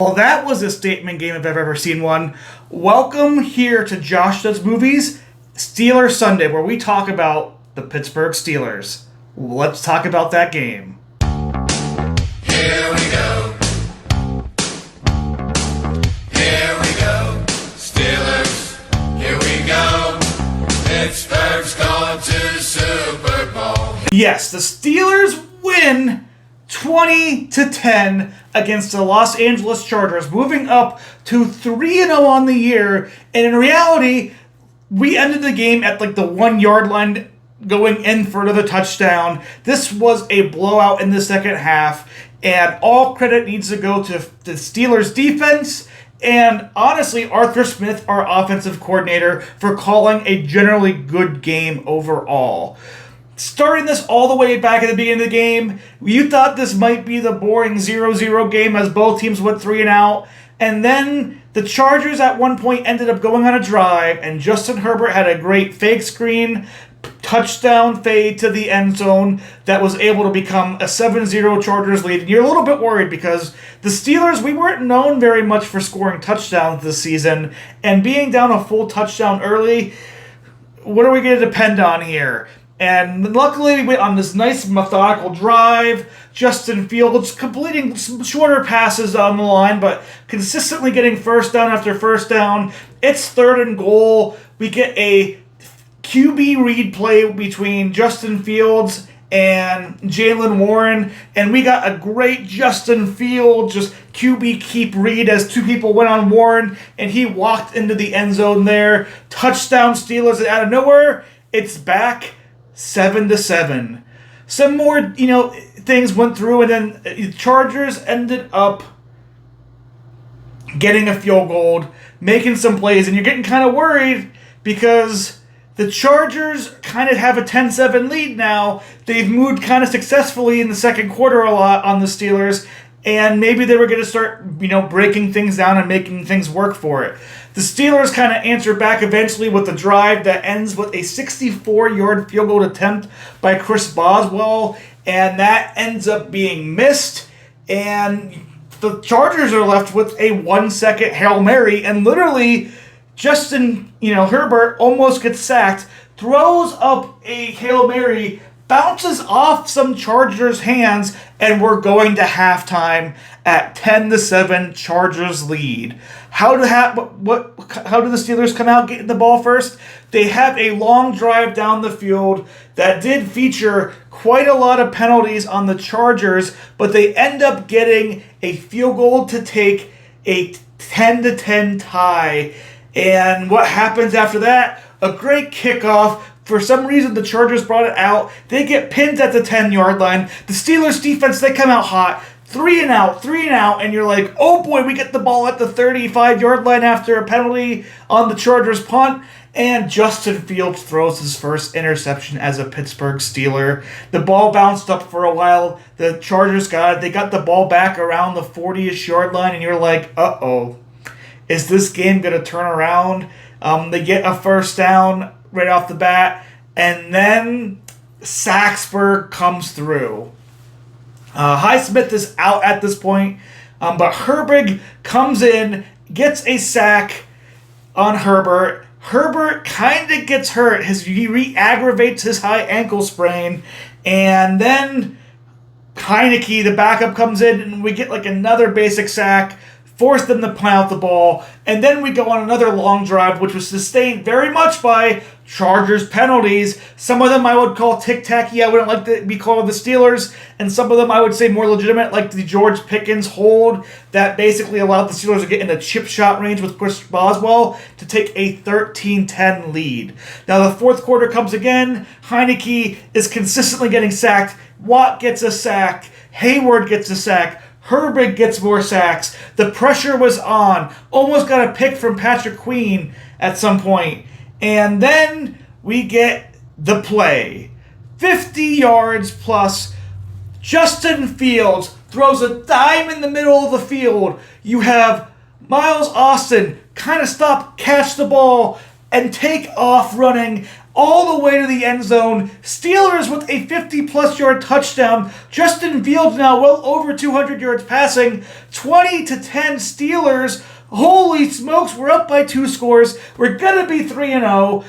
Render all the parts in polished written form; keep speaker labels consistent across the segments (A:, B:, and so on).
A: Well, that was a statement game if I've ever seen one. Welcome here to Josh Does Movies, Steelers Sunday, where we talk about the Pittsburgh Steelers. Let's talk about that game.
B: Here we go. Here we go. Steelers. Here we go. Pittsburgh's going to Super Bowl.
A: Yes, the Steelers win 20-10 against the Los Angeles Chargers, moving up to 3-0 on the year. And in reality, we ended the game at like the 1 yard line going in for the touchdown. This was a blowout in the second half, and all credit needs to go to the Steelers defense and honestly Arthur Smith, our offensive coordinator, for calling a generally good game overall. Starting this all the way back at the beginning of the game, you thought this might be the boring 0-0 game as both teams went 3 and out. And then the Chargers at one point ended up going on a drive, and Justin Herbert had a great fake screen, touchdown fade to the end zone that was able to become a 7-0 Chargers lead. And you're a little bit worried because the Steelers, we weren't known very much for scoring touchdowns this season. And being down a full touchdown early, what are we going to depend on here? And luckily, we went on this nice methodical drive. Justin Fields completing some shorter passes on the line, but consistently getting first down after first down. It's 3rd and goal. We get a QB read play between Justin Fields and Jaylen Warren, and we got a great Justin Fields just QB keep read as two people went on Warren, and he walked into the end zone there. Touchdown Steelers, and out of nowhere, it's back 7-7. Some more, things went through, and then the Chargers ended up getting a field goal, making some plays, and you're getting kind of worried because the Chargers kind of have a 10-7 lead now. They've moved kind of successfully in the second quarter a lot on the Steelers, and maybe they were going to start, breaking things down and making things work for it. The Steelers kind of answer back eventually with a drive that ends with a 64-yard field goal attempt by Chris Boswell, and that ends up being missed, and the Chargers are left with a 1-second Hail Mary, and literally Justin, Herbert almost gets sacked, throws up a Hail Mary, bounces off some Chargers' hands, and we're going to halftime at 10-7 Chargers lead. How do the Steelers come out getting the ball first? They have a long drive down the field that did feature quite a lot of penalties on the Chargers, but they end up getting a field goal to take a 10-10 tie. And what happens after that? A great kickoff. For some reason, the Chargers brought it out. They get pinned at the 10-yard line. The Steelers defense, they come out hot. 3 and out, and you're like, oh boy, we get the ball at the 35-yard line after a penalty on the Chargers punt. And Justin Fields throws his first interception as a Pittsburgh Steeler. The ball bounced up for a while. The Chargers got it. They got the ball back around the 40-ish yard line, and you're like, uh-oh. Is this game going to turn around? They get a first down right off the bat, and then Saxburg comes through. Highsmith is out at this point, but Herbig comes in, gets a sack on Herbert. Herbert kind of gets hurt. He re-aggravates his high ankle sprain, and then Heineke, the backup, comes in, and we get like another basic sack, force them to punt out the ball, and then we go on another long drive, which was sustained very much by Chargers penalties. Some of them I would call tic-tacky. I wouldn't like to be called the Steelers, and some of them I would say more legitimate, like the George Pickens hold that basically allowed the Steelers to get in the chip shot range with Chris Boswell to take a 13-10 lead. Now the fourth quarter comes again. Heineke is consistently getting sacked. Watt gets a sack. Hayward gets a sack. Herbig gets more sacks. The pressure was on. Almost got a pick from Patrick Queen at some point. And then we get the play. 50 yards plus. Justin Fields throws a dime in the middle of the field. You have Miles Austin kind of stop, catch the ball, and take off running all the way to the end zone. Steelers with a 50-plus yard touchdown. Justin Fields now well over 200 yards passing. 20-10 Steelers. Holy smokes, we're up by 2 scores. We're going to be 3-0.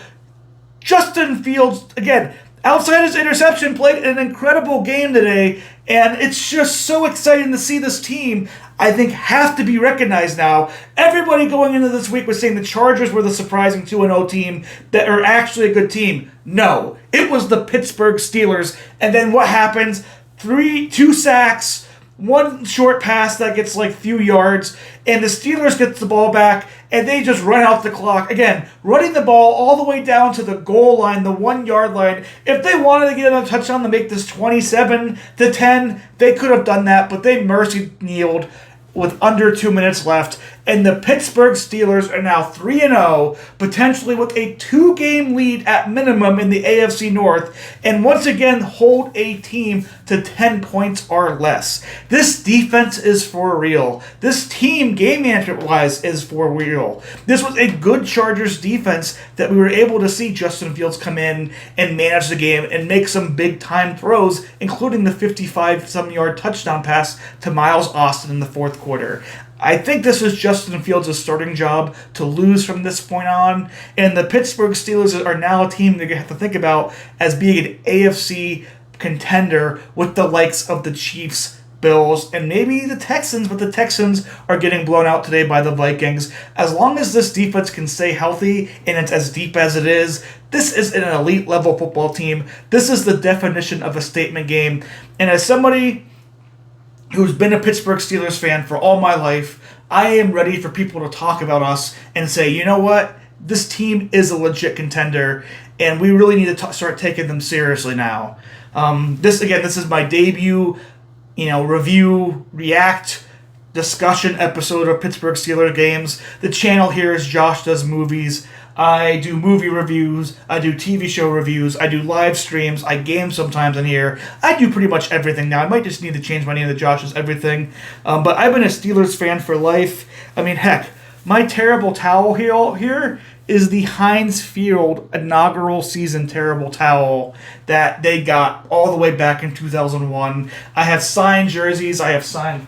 A: Justin Fields, again, outside his interception, played an incredible game today, and it's just so exciting to see this team, I think, have to be recognized now. Everybody going into this week was saying the Chargers were the surprising 2-0 team that are actually a good team. No, it was the Pittsburgh Steelers, and then what happens? 2 sacks, 1 short pass that gets like few yards, and the Steelers gets the ball back, and they just run out the clock. Again, running the ball all the way down to the goal line, the 1-yard line. If they wanted to get another touchdown to make this 27-10, they could have done that, but they mercy kneeled with under 2 minutes left, and the Pittsburgh Steelers are now 3-0, potentially with a 2-game lead at minimum in the AFC North, and once again hold a team to 10 points or less. This defense is for real. This team, game management-wise, is for real. This was a good Chargers defense that we were able to see Justin Fields come in and manage the game and make some big-time throws, including the 55-some-yard touchdown pass to Miles Austin in the fourth quarter. I think this is Justin Fields' starting job to lose from this point on, and the Pittsburgh Steelers are now a team they're going to have to think about as being an AFC contender with the likes of the Chiefs, Bills, and maybe the Texans, but the Texans are getting blown out today by the Vikings. As long as this defense can stay healthy, and it's as deep as it is, this is an elite level football team. This is the definition of a statement game, and as somebody who's been a Pittsburgh Steelers fan for all my life, I am ready for people to talk about us and say, you know what? This team is a legit contender, and we really need to start taking them seriously now. This is my debut, review, react, discussion episode of Pittsburgh Steelers games. The channel here is Josh Does Movies. I do movie reviews, I do TV show reviews, I do live streams, I game sometimes in here. I do pretty much everything now. I might just need to change my name to Josh Does Everything. But I've been a Steelers fan for life. I mean, heck, my terrible towel here is the Heinz Field inaugural season terrible towel that they got all the way back in 2001. I have signed jerseys, I have signed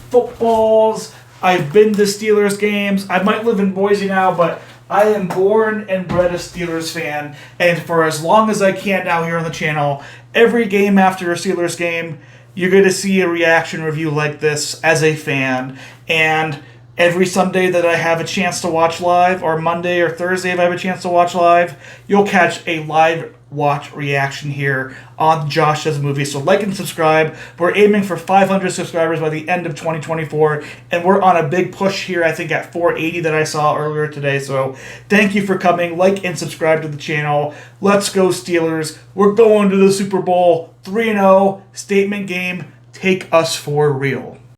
A: footballs, I've been to Steelers games. I might live in Boise now, but I am born and bred a Steelers fan. And for as long as I can now here on the channel, every game after a Steelers game, you're going to see a reaction review like this as a fan. And every Sunday that I have a chance to watch live, or Monday or Thursday if I have a chance to watch live, you'll catch a live watch reaction here on Josh Does Movies. So like and subscribe. We're aiming for 500 subscribers by the end of 2024, and we're on a big push here, I think at 480 that I saw earlier today. So thank you for coming. Like and subscribe to the channel. Let's go Steelers. We're going to the Super Bowl 3-0. Statement game. Take us for real.